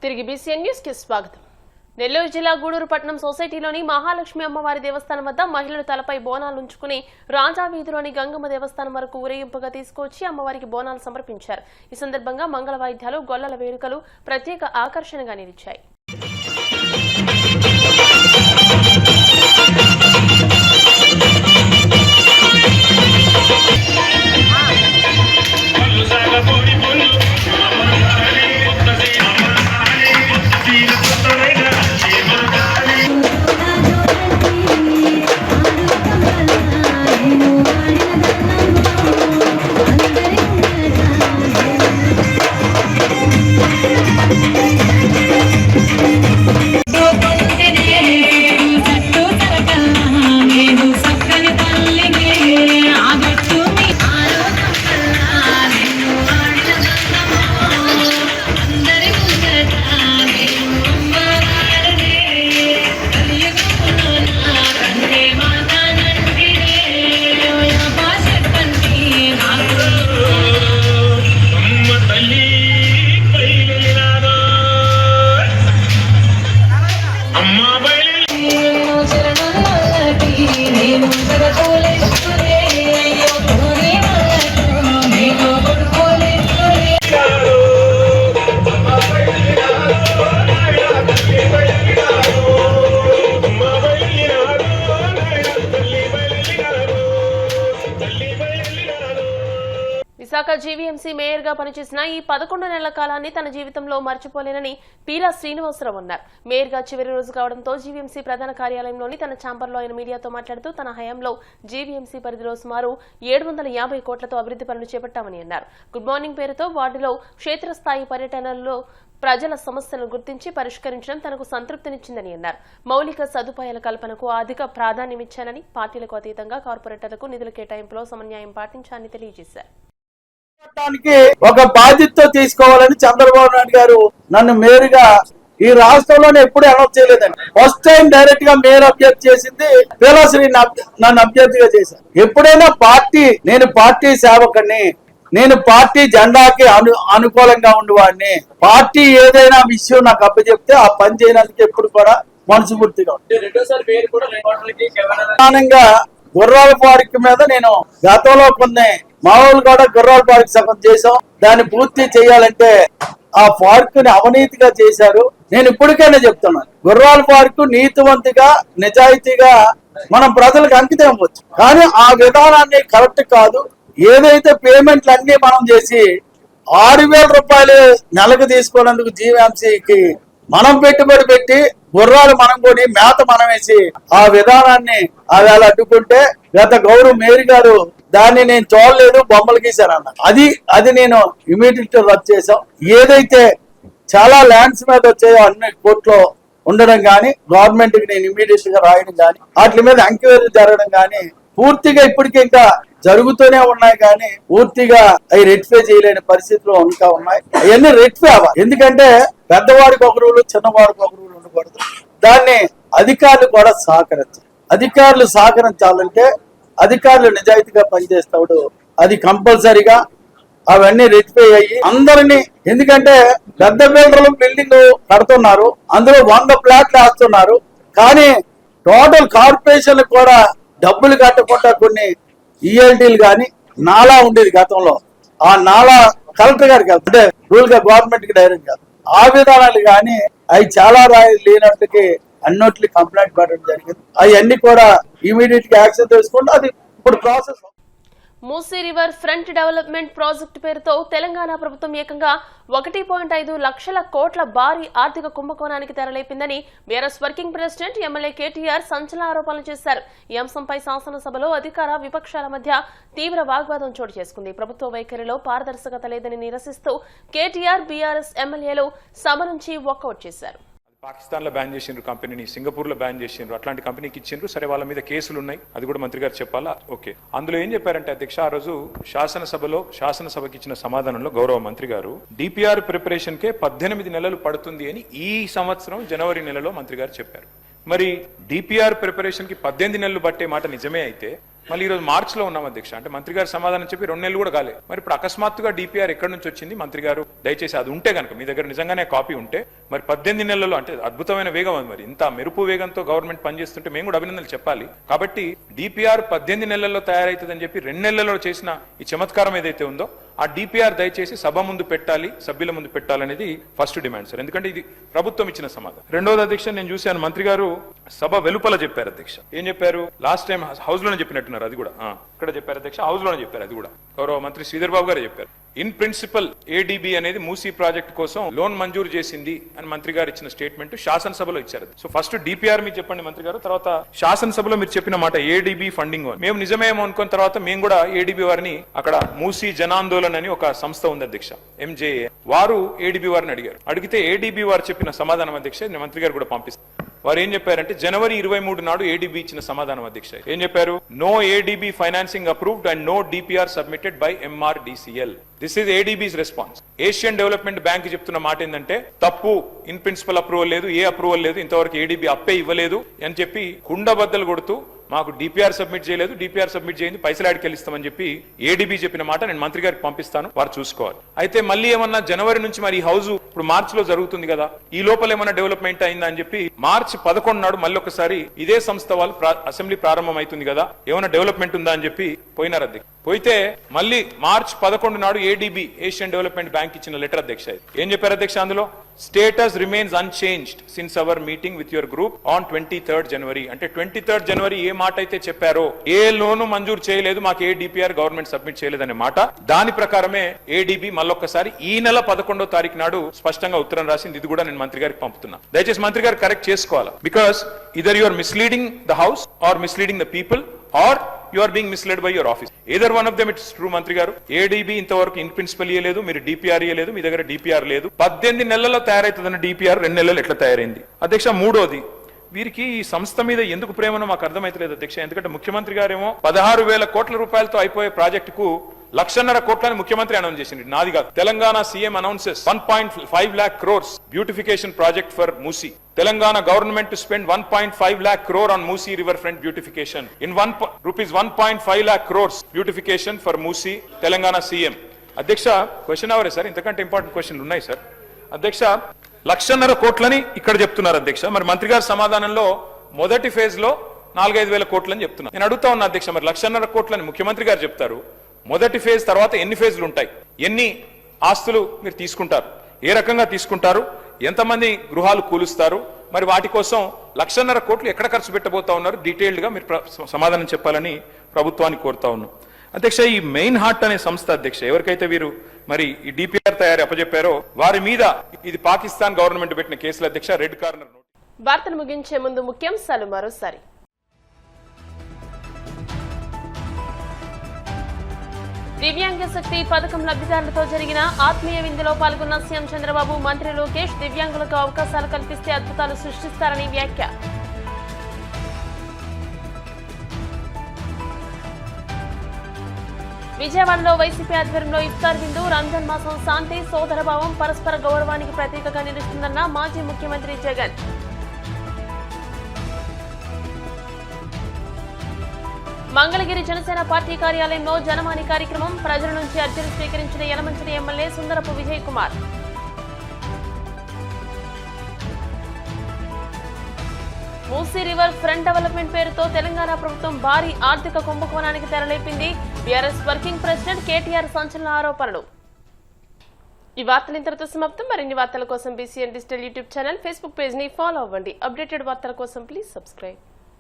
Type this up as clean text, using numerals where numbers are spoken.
తిరిగి BCN news కి స్వాగతం. నెల్లూరు జిల్లా గూడూరు పట్టణం సొసైటీలోని మహాలక్ష్మి అమ్మవారి దేవస్థానం వద్ద మహిళలు తలపై బోనాలు ఉంచుకుని రాజా వీధిలోని గంగమ్మ దేవస్థానం వరకు ఊరేగింపుగా తీసుకొచ్చి అమ్మవారికి బోనాలు సమర్పించారు. ఈ సందర్భంగా మంగళ వాయిద్యాలు, గొల్లల వేడుకలు ప్రత్యేక ఆకర్షణగా నిలిచాయి. విశాఖ జీవీఎంసీ మేయర్ గా పనిచేసిన ఈ 11 నెలల కాలాన్ని తన జీవితంలో మర్చిపోలేనని పీలా శ్రీనివాసరావు అన్నారు. మేయర్ గా చివరి రోజు కావడంతో జీవీఎంసీ ప్రధాన కార్యాలయంలోని తన ఛాంబర్లో ఆయన మీడియాతో మాట్లాడుతూ తన హయాంలో జీవీఎంసీ పరిధిలో సుమారు 750 కోట్లతో అభివృద్ధి పనులు చేపట్టామని అన్నారు. గుడ్ మార్నింగ్ పేరుతో వార్డులో క్షేత్రస్థాయి పర్యటనల్లో ప్రజల సమస్యలను గుర్తించి పరిష్కరించడం తనకు సంతృప్తినిచ్చిందని అన్నారు. మౌలిక సదుపాయాల కల్పనకు అధిక ప్రాధాన్యమిచ్చానని, పార్టీలకు అతీతంగా కార్పొరేటర్లకు నిధుల కేటాయింపులో సమన్వయం పాటించాలని తెలియజేశారు. ఒక బాధ్యతతో తీసుకోవాలని చంద్రబాబు నాయుడు గారు నన్ను మేయర్గా ఈ రాష్ట్రంలోనే ఎప్పుడు అనౌన్స్ చేయలేదండి. ఫస్ట్ టైం డైరెక్ట్ గా మేయర్ అభ్యర్థి చేసింది పీలాశ్రీ నన్ను అభ్యర్థిగా చేశాను. ఎప్పుడైనా నేను పార్టీ సేవకుడిని, నేను పార్టీ జెండాకి అనుకూలంగా ఉండేవాడిని. పార్టీ ఏదైనా విషయం నాకు అప్పచెప్తే ఆ పని చేయడానికి ఎప్పుడు కూడా మనస్ఫూర్తిగా ప్రధానంగా గుర్రాల పార్క్ మీద నేను గతంలో కొన్ని మామూలు కూడా గుర్రాల పార్క్ సగం చేశాం. దాన్ని పూర్తి చేయాలంటే ఆ పార్క్ ని అవినీతిగా చేశారు. నేను ఇప్పటికైనా చెప్తున్నాను, గుర్రాల పార్క్ నీతివంతిగా నిజాయితీగా మనం ప్రజలకు అంకితం అవ్వచ్చు, కానీ ఆ విధానాన్ని కరెక్ట్ కాదు. ఏదైతే పేమెంట్లు అన్ని మనం చేసి 6,000 రూపాయలు నెలకు తీసుకున్నందుకు జీవీఎంసీకి మనం పెట్టుబడి పెట్టి గుర్రాలు మనం కొని మేత మనం వేసి ఆ విధానాన్ని అలా అడ్డుకుంటే గత గౌరవ మేయర్ గారు దాన్ని నేను చూడలేదు, బొమ్మలు గీశారన్న. అది నేను ఇమీడియట్ రద్దు చేశాం. ఏదైతే చాలా ల్యాండ్స్ మీద వచ్చాయో అన్ని కోర్టులో ఉండడం కానీ, గవర్నమెంట్ కి నేను ఇమీడియట్ గా రాయడం కానీ, వాటి మీద ఎంక్వైరీ జరగడం కానీ పూర్తిగా ఇప్పటికీ ఇంకా జరుగుతూనే ఉన్నాయి. కానీ పూర్తిగా అవి రెక్టిఫై చేయలేని పరిస్థితిలో ఇంకా ఉన్నాయి. అవన్నీ రెక్టిఫై అవ్వాలి. ఎందుకంటే పెద్దవాడికి ఒక రూలు, చిన్నవాడికి ఒక రూలు ఉండకూడదు. దాన్ని అధికారులు కూడా సహకరించాలి. అధికారులు సహకరించాలంటే అధికారులు నిజాయితీగా పనిచేస్తాడు. అది కంపల్సరీగా అవన్నీ రెక్టిఫై అయ్యి అందరినీ, ఎందుకంటే పెద్ద బిల్డర్లు బిల్డింగ్ కడుతున్నారు, అందులో 100 ప్లాట్లు వేస్తున్నారు. కానీ టోటల్ కార్పొరేషన్ కూడా డబ్బులు కట్టకుండా కొన్ని ఈఎల్టీలు కానీ నాలా ఉండేది గతంలో, ఆ నాలా కలెక్టర్ గారికి అంటే రూల్ గా గవర్నమెంట్ కి డైరెక్ట్ కాదు. ఆ విధానాలు కానీ అవి చాలా లేనట్టుకి అన్నట్లు కంప్లైంట్ పెట్టడం జరిగింది. అవన్నీ కూడా ఇమీడియట్ గా యాక్షన్ తీసుకుంటే అది ఇప్పుడు process. Musi river front development project పేరుతో తెలంగాణ ప్రభుత్వం ఏకంగా 1.5 లక్షల కోట్ల భారీ ఆర్థిక కుంభకోణానికి తెరలేపిందని BRS working president MLA KTR సంచలన ఆరోపణలు చేశారు. ఈ అంశంపై శాసనసభలో అధికార విపక్షాల మధ్య తీవ్ర వాగ్వాదం చోటు చేసుకుంది. ప్రభుత్వ వైఖరిలో పారదర్శకత లేదని నిరసిస్తూ కేటీఆర్, బీఆర్ఎస్ ఎమ్మెల్యేలు సభ నుంచి వాకౌట్ చేశారు. పాకిస్తాన్లో బ్యాన్ చేసిండ్రు కంపెనీని, సింగపూర్లో బ్యాన్ చేసిండ్రు, అట్లాంటి కంపెనీకి ఇచ్చిండ్రు. సరే, వాళ్ళ మీద కేసులు ఉన్నాయి, అది కూడా మంత్రి గారు చెప్పాలా? ఓకే. అందులో ఏం చెప్పారంటే అధ్యక్ష, ఆ రోజు శాసనసభకి ఇచ్చిన సమాధానంలో గౌరవ మంత్రి గారు డిపిఆర్ ప్రిపరేషన్ కే 18 నెలలు పడుతుంది అని ఈ సంవత్సరం జనవరి నెలలో మంత్రి గారు చెప్పారు. మరి డిపిఆర్ ప్రిపరేషన్ కి 18 నెలలు పట్టే మాట నిజమే అయితే మళ్ళీ ఈ రోజు మార్చ్ లో ఉన్నాం అధ్యక్ష. అంటే మంత్రి గారు సమాధానం చెప్పి 2 నెలలు కూడా కాలే. మరి ఇప్పుడు అకస్మాత్తుగా డిపిఆర్ ఎక్కడి నుంచి వచ్చింది? మంత్రి గారు దయచేసి అది ఉంటే కనుక మీ దగ్గర నిజంగానే కాపీ ఉంటే మరి 18 నెలల్లో అంటే అద్భుతమైన వేగం అది. మరి ఇంత మెరుపు వేగంతో గవర్నమెంట్ పనిచేస్తుంటే మేము కూడా అభినందనలు చెప్పాలి. కాబట్టి డిపిఆర్ 18 నెలల్లో తయారైతుందని చెప్పి 2 నెలల్లో చేసిన ఈ చమత్కారం ఏదైతే ఉందో ఆ డిపిఆర్ దయచేసి సభ ముందు పెట్టాలి, సభ్యుల ముందు పెట్టాలనేది ఫస్ట్ డిమాండ్ సార్. ఎందుకంటే ఇది ప్రభుత్వం ఇచ్చిన సమాధానం. రెండోది అధ్యక్ష, నేను చూశాను మంత్రి గారు సభ వెలుపల చెప్పారు అధ్యక్ష. ఏం చెప్పారు? లాస్ట్ టైం హౌస్ లోనే చెప్పినట్టున్నారు. అది కూడా ఇక్కడ చెప్పారు అధ్యక్ష, హౌస్ లోనే చెప్పారు. అది కూడా గౌరవ మంత్రి శ్రీధర్ బాబు గారు చెప్పారు. ఇన్ ప్రిన్సిపల్ ఏడీబీ అనేది మూసీ ప్రాజెక్ట్ కోసం లోన్ మంజూరు చేసింది అని మంత్రి గారు ఇచ్చిన స్టేట్మెంట్ శాసనసభలో ఇచ్చారు. సో ఫస్ట్ డిపిఆర్ మీరు చెప్పండి మంత్రి గారు, తర్వాత శాసనసభలో మీరు చెప్పిన మాట ఏడీబీ ఫండింగ్ మేము నిజమేమో అనుకున్న తర్వాత మేము కూడా ఏడీబీ వారిని అక్కడ మూసీ జనాందోళన్ అని ఒక సంస్థ ఉంది అధ్యక్ష, ఎంజేఏ, వారు ఏడీబీ వారిని అడిగితే ఏడీబీ వారు చెప్పిన సమాధానం అధ్యక్ష నేను మంత్రి గారు కూడా పంపిస్తాను. వారు ఏం చెప్పారంటే జనవరి 23 నాడు ఏడీబీ ఇచ్చిన సమాధానం అధ్యక్ష ఏం చెప్పారు? No ADB financing approved and no DPR submitted by MRDCL. This is ADB's response. Asian Development Bank చెప్తున్న మాట ఏంటంటే తప్పు, ఇన్ ప్రిన్సిపల్ అప్రూవల్ లేదు, ఏ అప్రూవల్ లేదు, ఇంతవరకు ఏడీబీ అప్పే ఇవ్వలేదు అని చెప్పి కుండబద్దలు కొడుతూ మాకు డిపిఆర్ సబ్మిట్ చేయలేదు, డిపిఆర్ సబ్మిట్ చేయండి, పైసలు ఆడికెళ్ళిస్తామని చెప్పి ఏడీబీ చెప్పిన మాట నేను మంత్రి గారికి పంపిస్తాను, వారు చూసుకోవాలి. అయితే మళ్ళీ ఏమన్నా జనవరి నుంచి మరి హౌస్ ఇప్పుడు మార్చ్ లో జరుగుతుంది కదా, ఈ లోపల ఏమన్నా డెవలప్మెంట్ అయిందా అని చెప్పి మార్చి 11 నాడు మళ్ళీ ఒకసారి ఇదే సంస్థ వాళ్ళు అసెంబ్లీ ప్రారంభం అవుతుంది కదా ఏమైనా డెవలప్మెంట్ ఉందా అని చెప్పి పోయినారు అధ్యక్ష. పోయితే మళ్ళీ మార్చ్ 11 నాడు ఏడీబీ ఏషియన్ డెవలప్మెంట్ బ్యాంక్ ఇచ్చిన లెటర్ అధ్యక్ష. ఏం చెప్పారు అధ్యక్ష అందులో? Status remains unchanged since our meeting with your group on 23rd January. అంటే 23rd January ఏ మాట అయితే చెప్పారో, ఏ లోను మంజూరు చేయలేదు, మాకు ఏ డిపిఆర్ గవర్నమెంట్ సబ్మిట్ చేయలేదనే మాట, దాని ప్రకారమే ఏడీబీ మళ్ళొక్కసారి ఈ నెల 11వ తారీఖు నాడు స్పష్టంగా ఉత్తరం రాసింది. ఇది కూడా నేను మంత్రి గారికి పంపుతున్నా. దయచేసి మంత్రి గారు కరెక్ట్ చేసుకోవాలి. Because either you are misleading the house or misleading the people or you are being misled by your office. Either one of them it's true మంత్రి గారు. ఏడీబీ ఇంతవరకు ఇన్ ప్రిన్సిపల్ ఇయ్యలేదు, మీరు డిపిఆర్ ఇయ్యలేదు, మీ దగ్గర డిపిఆర్ లేదు. 18 నెలల్లో తయారైతుందన్న డిపిఆర్ 2 నెలలు ఎట్లా తయారైంది అధ్యక్ష? మూడోది, వీరికి ఈ సంస్థ మీద ఎందుకు ప్రేమనో మాకు అర్థమైతలేదు అధ్యక్ష. ఎందుకంటే ముఖ్యమంత్రి గారేమో 16,000 కోట్ల రూపాయలతో అయిపోయే ప్రాజెక్టుకు 1,50,000 కోట్లని ముఖ్యమంత్రి అనౌన్స్ చేసింది, నాది కాదు. Telangana CM announces 1.5 lakh crores beautification project for Musi. Telangana government to spend 1.5 lakh crore on Musi river front beautification. In rupees 1.5 lakh crores beautification for Musi. Telangana CM. అధ్యక్ష క్వశ్చన్ అవరే సార్, ఇంతకంటే ఇంపార్టెంట్ క్వశ్చన్లు ఉన్నాయి సార్. అధ్యక్ష 1,50,000 కోట్లని ఇక్కడ చెప్తున్నారు అధ్యక్ష. మరి మంత్రి గారి సమాధానంలో మొదటి ఫేజ్ లో 4-5 వేల కోట్లని చెప్తున్నారు. నేను అడుగుతా ఉన్నా అధ్యక్ష, మరి 1,50,000 కోట్లని ముఖ్యమంత్రి గారు చెప్తారు, మొదటి ఫేజ్ తర్వాత ఎన్ని ఫేజ్లు ఉంటాయి, ఎన్ని ఆస్తులు మీరు తీసుకుంటారు, ఏ రకంగా తీసుకుంటారు, ఎంతమంది గృహాలు కూలుస్తారు, మరి వాటి కోసం 1,50,000 కోట్లు ఎక్కడ ఖర్చు పెట్టబోతా ఉన్నారు, డీటెయిల్డ్ గా మీరు సమాధానం చెప్పాలని ప్రభుత్వాన్ని కోరుతా ఉన్నాం. అధ్యక్ష ఈ మెయిన్ హార్ట్ అనే సంస్థ అధ్యక్ష ఎవరికైతే వీరు మరి ఈ డిపిఆర్ తయారీ అప్పచెప్పారో వారి మీద ఇది పాకిస్తాన్ గవర్నమెంట్ పెట్టిన కేసుల అధ్యక్ష రెడ్ కార్నర్. వార్తలు ముగించే ముందు ముఖ్యాంశాలు మరోసారి. దివ్యాంగ శక్తి పథకం లబ్ధిదారులతో జరిగిన ఆత్మీయ విందులో పాల్గొన్న సీఎం చంద్రబాబు, మంత్రి లోకేష్ దివ్యాంగులకు అవకాశాలు కల్పిస్తే అద్భుతాలు సృష్టిస్తారని వ్యాఖ్య. విజయవాడలో వైసీపీ ఆధ్వర్యంలో ఇఫ్తార్ విందు. రంజాన్ మాసం శాంతి, సోదరభావం, పరస్పర గౌరవానికి ప్రతీకగా నిలుస్తుందన్న మాజీ ముఖ్యమంత్రి జగన్. మంగళగిరి జనసేన పార్టీ కార్యాలయంలో జనవాణి కార్యక్రమం. ప్రజల నుంచి అర్జీలు స్వీకరించిన Yelamanchili MLA Sundarapu Vijay Kumar. Musi river front development పేరుతో తెలంగాణ ప్రభుత్వం భారీ ఆర్థిక కుంభకోణానికి తెరలేపింది. బీఆర్ఎస్ వర్కింగ్ ప్రెసిడెంట్ కేటీఆర్ సంచలన ఆరోపణలు. ఈ వార్తలు ఇంతటితో సమాప్తం. మరిన్ని వార్తల కోసం BCN digital YouTube channel, Facebook page ని ఫాలో అవ్వండి. అప్డేటెడ్ వార్తల కోసం ప్లీజ్ సబ్స్క్రైబ్.